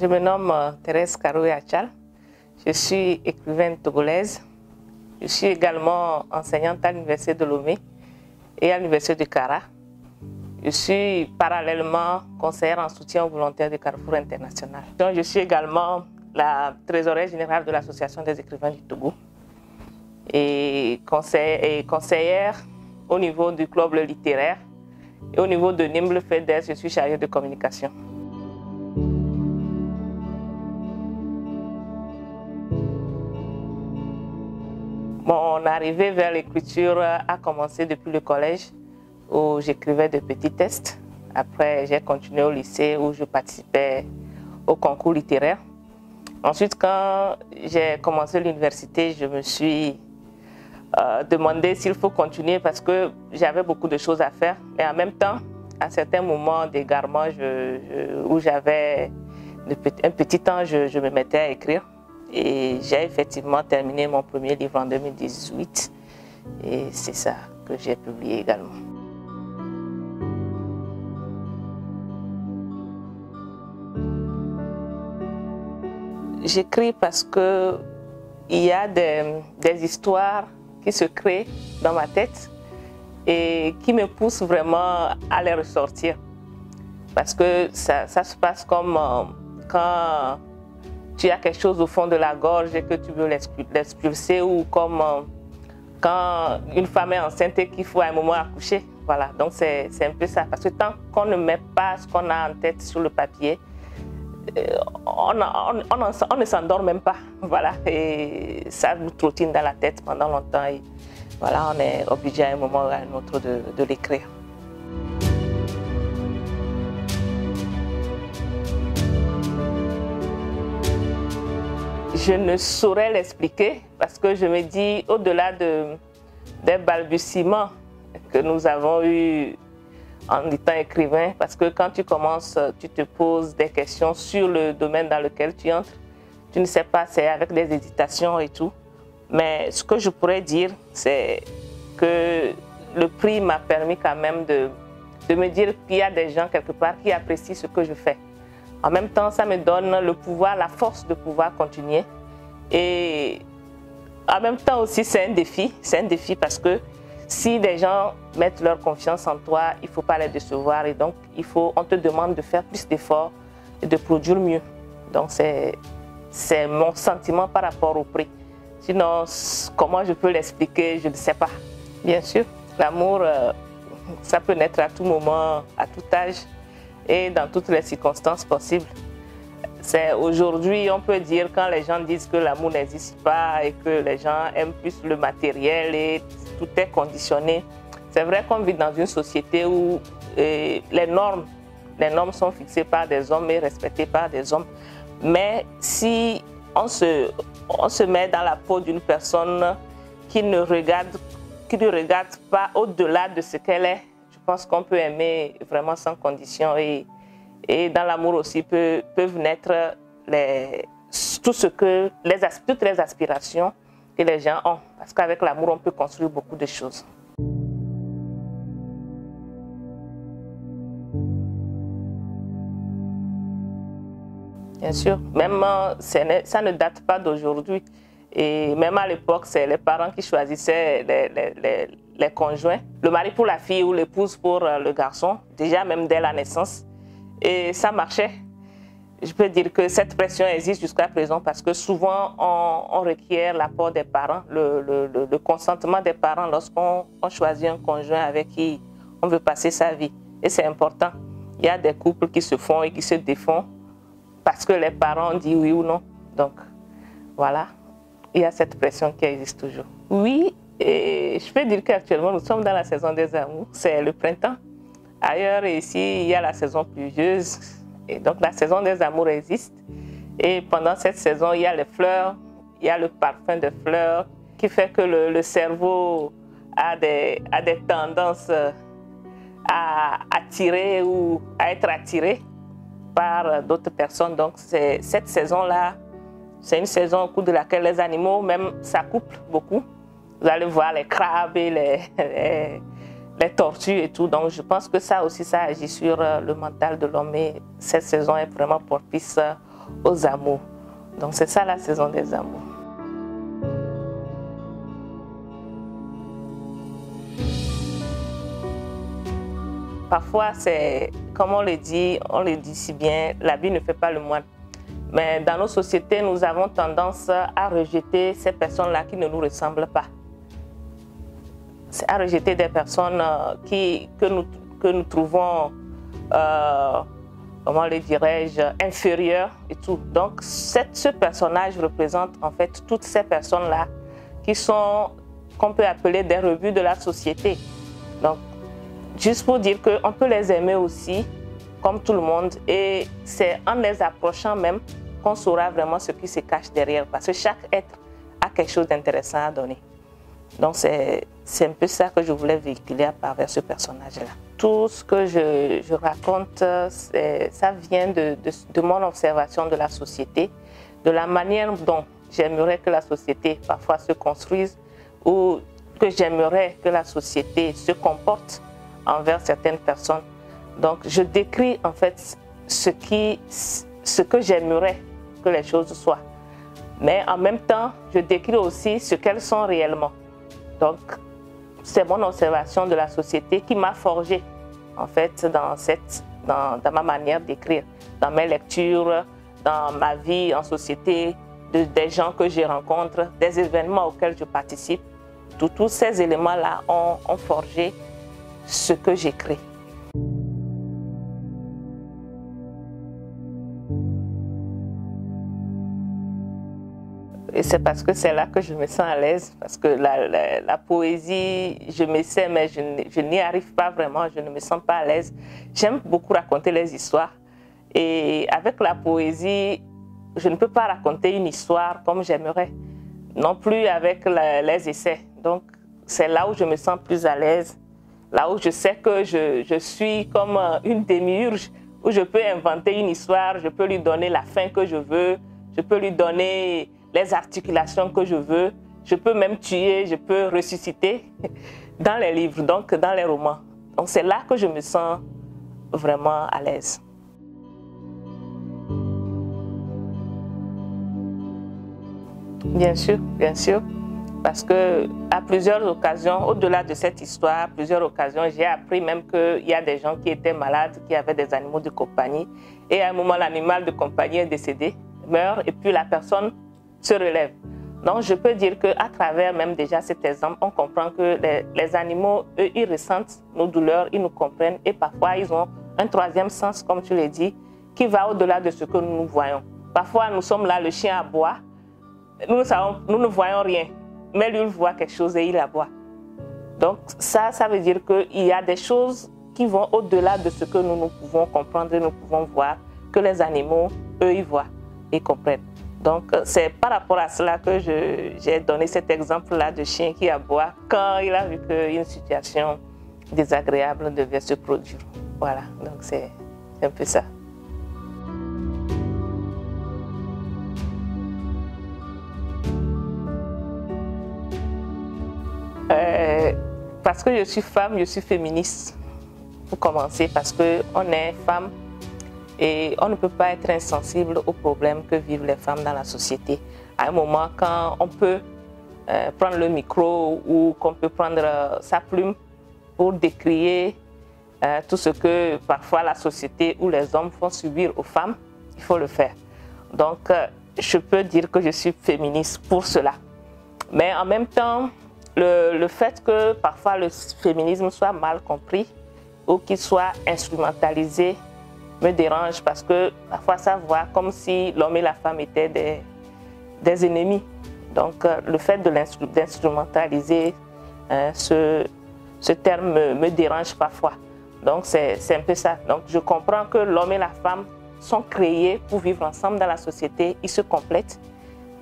Je me nomme Thérèse Karoui Achal. Je suis écrivaine togolaise. Je suis également enseignante à l'Université de Lomé et à l'Université de Kara. Je suis parallèlement conseillère en soutien aux volontaires du Carrefour International. Donc, je suis également la trésorière générale de l'Association des écrivains du Togo et conseillère au niveau du club littéraire et au niveau de Nimble FEDES, je suis chargée de communication. Mon arrivée vers l'écriture a commencé depuis le collège où j'écrivais de petits textes. Après, j'ai continué au lycée où je participais au concours littéraire. Ensuite, quand j'ai commencé l'université, je me suis demandé s'il faut continuer parce que j'avais beaucoup de choses à faire. Mais en même temps, à certains moments d'égarement où j'avais un petit temps, je me mettais à écrire. Et j'ai effectivement terminé mon premier livre en 2018 et c'est ça que j'ai publié également. J'écris parce qu'il y a des histoires qui se créent dans ma tête et qui me poussent vraiment à les ressortir. Parce que ça se passe comme quand tu as quelque chose au fond de la gorge et que tu veux l'expulser, ou comme quand une femme est enceinte et qu'il faut à un moment accoucher. Voilà, donc c'est un peu ça. Parce que tant qu'on ne met pas ce qu'on a en tête sur le papier, on ne s'endort même pas. Voilà, et ça nous trottine dans la tête pendant longtemps. Et voilà, on est obligé à un moment ou à un autre de l'écrire. Je ne saurais l'expliquer parce que je me dis, au-delà des balbutiements que nous avons eus en étant écrivain, parce que quand tu commences, tu te poses des questions sur le domaine dans lequel tu entres. Tu ne sais pas, c'est avec des hésitations et tout. Mais ce que je pourrais dire, c'est que le prix m'a permis quand même de me dire qu'il y a des gens quelque part qui apprécient ce que je fais. En même temps, ça me donne le pouvoir, la force de pouvoir continuer. Et en même temps aussi, c'est un défi. C'est un défi parce que si des gens mettent leur confiance en toi, il ne faut pas les décevoir. Et donc, on te demande de faire plus d'efforts et de produire mieux. Donc, c'est mon sentiment par rapport au prix. Sinon, comment je peux l'expliquer, je ne sais pas. Bien sûr, l'amour, ça peut naître à tout moment, à tout âge et dans toutes les circonstances possibles. Aujourd'hui, on peut dire, quand les gens disent que l'amour n'existe pas et que les gens aiment plus le matériel et tout est conditionné. C'est vrai qu'on vit dans une société où les normes sont fixées par des hommes et respectées par des hommes. Mais si on se met dans la peau d'une personne qui ne regarde pas au-delà de ce qu'elle est, je pense qu'on peut aimer vraiment sans condition. Et dans l'amour aussi peuvent naître toutes les aspirations que les gens ont. Parce qu'avec l'amour, on peut construire beaucoup de choses. Bien sûr, même ça ne date pas d'aujourd'hui. Et même à l'époque, c'est les parents qui choisissaient les conjoints. Le mari pour la fille ou l'épouse pour le garçon, déjà même dès la naissance. Et ça marchait. Je peux dire que cette pression existe jusqu'à présent parce que souvent on requiert l'apport des parents, le consentement des parents lorsqu'on choisit un conjoint avec qui on veut passer sa vie. Et c'est important. Il y a des couples qui se font et qui se défont parce que les parents ont dit oui ou non. Donc voilà, il y a cette pression qui existe toujours. Oui, et je peux dire qu'actuellement nous sommes dans la saison des amours, c'est le printemps. Ailleurs, ici, il y a la saison pluvieuse. Et donc, la saison des amours existe. Et pendant cette saison, il y a les fleurs, il y a le parfum des fleurs qui fait que le cerveau a des tendances à attirer ou à être attiré par d'autres personnes. Donc, cette saison-là, c'est une saison au cours de laquelle les animaux même s'accouplent beaucoup. Vous allez voir les crabes et les tortues et tout. Donc je pense que ça aussi, ça agit sur le mental de l'homme et cette saison est vraiment propice aux amours. Donc c'est ça la saison des amours. Parfois, c'est, comme on le dit si bien, l'habit ne fait pas le moine. Mais dans nos sociétés, nous avons tendance à rejeter ces personnes-là qui ne nous ressemblent pas. C'est à rejeter des personnes que nous trouvons, comment le dirais-je, inférieures et tout. Donc, ce personnage représente en fait toutes ces personnes-là qui sont, qu'on peut appeler des rebuts de la société. Donc, juste pour dire qu'on peut les aimer aussi, comme tout le monde, et c'est en les approchant même qu'on saura vraiment ce qui se cache derrière, parce que chaque être a quelque chose d'intéressant à donner. Donc c'est un peu ça que je voulais véhiculer à travers ce personnage-là. Tout ce que je raconte, ça vient de mon observation de la société, de la manière dont j'aimerais que la société parfois se construise, ou que j'aimerais que la société se comporte envers certaines personnes. Donc je décris en fait ce que j'aimerais que les choses soient. Mais en même temps, je décris aussi ce qu'elles sont réellement. Donc c'est mon observation de la société qui m'a forgé en fait dans ma manière d'écrire, dans mes lectures, dans ma vie en société, des gens que je rencontre, des événements auxquels je participe. Tous ces éléments-là ont forgé ce que j'écris. Et c'est parce que c'est là que je me sens à l'aise, parce que la poésie, je me sais, mais je n'y arrive pas vraiment, je ne me sens pas à l'aise. J'aime beaucoup raconter les histoires. Et avec la poésie, je ne peux pas raconter une histoire comme j'aimerais, non plus avec les essais. Donc, c'est là où je me sens plus à l'aise, là où je sais que je suis comme une démiurge, où je peux inventer une histoire, je peux lui donner la fin que je veux, je peux lui donner les articulations que je veux, je peux même tuer, je peux ressusciter dans les livres, donc dans les romans. Donc c'est là que je me sens vraiment à l'aise. Bien sûr, parce que à plusieurs occasions, au-delà de cette histoire, à plusieurs occasions, j'ai appris même qu'il y a des gens qui étaient malades, qui avaient des animaux de compagnie, et à un moment, l'animal de compagnie est décédé, meurt, et puis la personne se relève. Donc, je peux dire qu'à travers même déjà cet exemple, on comprend que les animaux, eux, ils ressentent nos douleurs, ils nous comprennent, et parfois, ils ont un troisième sens, comme tu l'as dit, qui va au-delà de ce que nous voyons. Parfois, nous sommes là, le chien aboie, nous ne voyons rien, mais lui, il voit quelque chose et il aboie. Donc, ça veut dire qu'il y a des choses qui vont au-delà de ce que nous pouvons comprendre et nous pouvons voir, que les animaux, eux, ils voient et comprennent. Donc, c'est par rapport à cela que j'ai donné cet exemple-là de chien qui aboie quand il a vu qu'une situation désagréable devait se produire. Voilà, donc c'est un peu ça. Parce que je suis femme, je suis féministe, pour commencer, parce qu'on est femme et on ne peut pas être insensible aux problèmes que vivent les femmes dans la société. À un moment, quand on peut prendre le micro ou qu'on peut prendre sa plume pour décrier tout ce que parfois la société ou les hommes font subir aux femmes, il faut le faire. Donc, je peux dire que je suis féministe pour cela. Mais en même temps, le fait que parfois le féminisme soit mal compris ou qu'il soit instrumentalisé me dérange parce que parfois ça voit comme si l'homme et la femme étaient des ennemis. Donc le fait d'instrumentaliser ce terme me dérange parfois. Donc c'est un peu ça. Donc je comprends que l'homme et la femme sont créés pour vivre ensemble dans la société, ils se complètent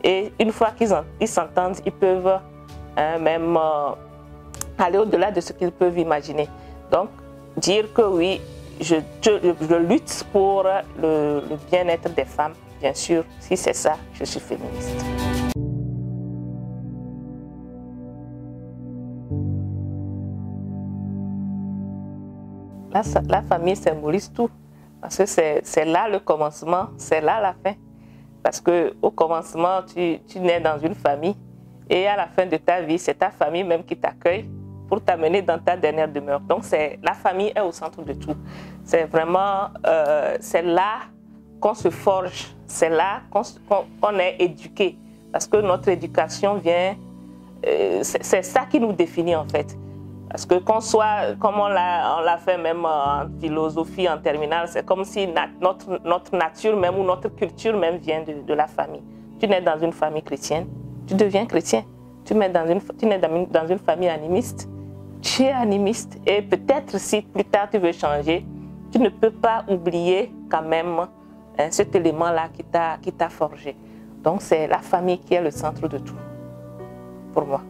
et une fois qu'ils s'entendent, ils peuvent même aller au-delà de ce qu'ils peuvent imaginer. Donc, dire que oui, je lutte pour le bien-être des femmes, bien sûr, si c'est ça, je suis féministe. La famille symbolise tout. Parce que c'est là le commencement, c'est là la fin. Parce qu'au commencement, tu nais dans une famille et à la fin de ta vie, c'est ta famille même qui t'accueille pour t'amener dans ta dernière demeure. Donc, la famille est au centre de tout. C'est vraiment, c'est là qu'on se forge, c'est là qu'on est éduqué. Parce que notre éducation vient, c'est ça qui nous définit en fait. Parce que qu'on soit, comme on l'a fait même en philosophie, en terminale, c'est comme si notre nature même ou notre culture même vient de la famille. Tu nais dans une famille chrétienne, tu deviens chrétien. Tu nais dans une famille animiste, tu es animiste. Et peut-être si plus tard tu veux changer, tu ne peux pas oublier quand même cet élément-là qui t'a forgé. Donc c'est la famille qui est le centre de tout, pour moi.